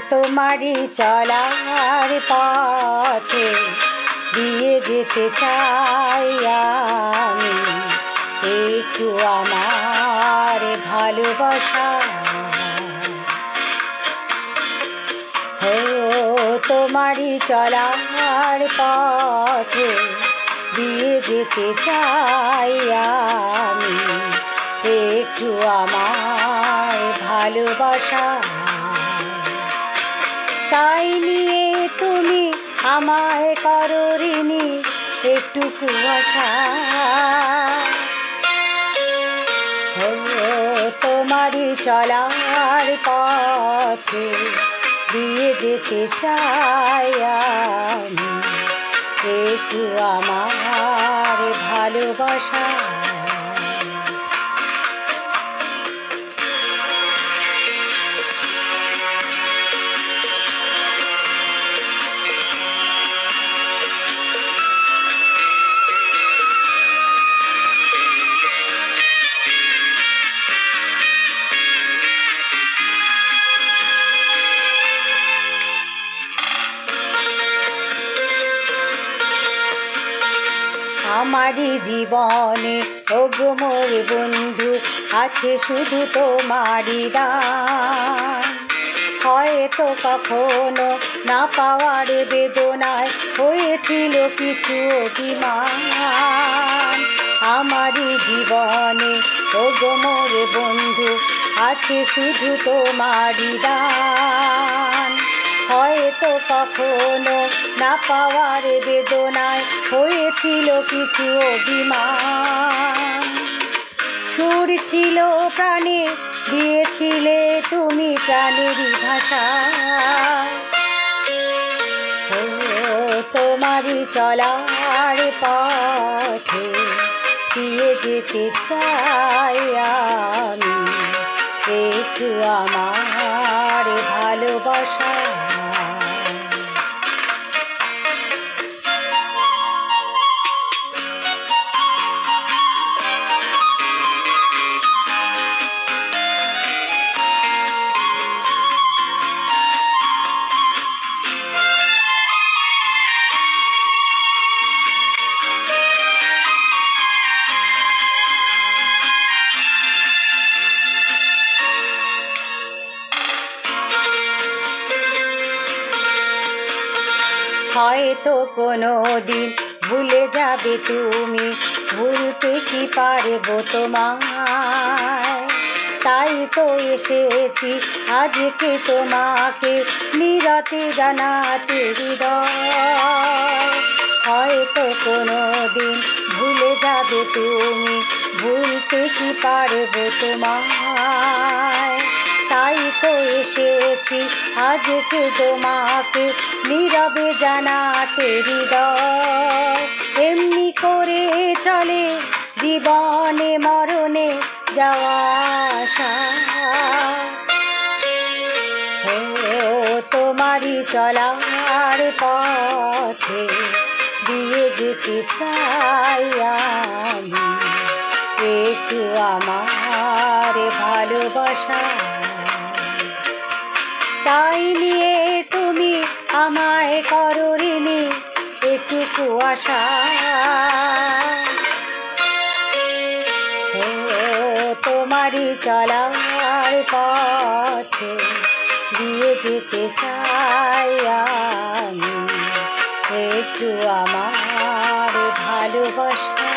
তোমারই চলার পথে দিয়ে যেতে চাই আমি একটু আমার ভালোবাসা। তোমারই চলার পথে দিয়ে যেতে চাই আমি একটু আমার ভালোবাসা। তাই নিয়ে তুমি আমায় করো ঋণী একটুকু আশা। তোমারই চলার পথে দিয়ে যেতে চাই আমি একটু আমার ভালোবাসা। আমারই জীবনে ওগো মোর বন্ধু আছে শুধু তোমারই দান। হয়তো কখনো না পাওয়ার বেদনায় হয়েছিল কিছু অভিমান। আমারই জীবনে ওগো মোর বন্ধু আছে শুধু তোমারই দান। হয়তো কখনো না পাওয়ার বেদনায় হয়েছিল কিছু অভিমান। সুর ছিল প্রাণে দিয়েছিলে তুমি প্রাণেরই ভাষা। তোমারই চলার পথে দিয়ে যেতে চাই আমি একটু আমার ভালোবাসা। হয়তো কোনো দিন ভুলে যাবে তুমি, ভুলতে কি পারবো তোমায়। তাই তো এসেছি আজকে তোমাকে নিরতে জানাতে হৃদয়। হয়তো কোনো দিন ভুলে যাবে তুমি, ভুলতে কি পারবো তোমায়। তাই তো এসেছি আজকে তোমাকে নীরবে জানাতে হৃদয়। এমনি করে চলে জীবনে মরণে যাওয়া আসা। তোমারই চলার পথে দিয়ে যেতে চাই আমি একটু আমার ভালোবাসা। তাই নিয়ে তুমি আমায় করো ঋণী একটুকু আশা। তোমারই চলার পথে দিয়ে যেতে চাই আমি একটু আমার ভালোবাসা।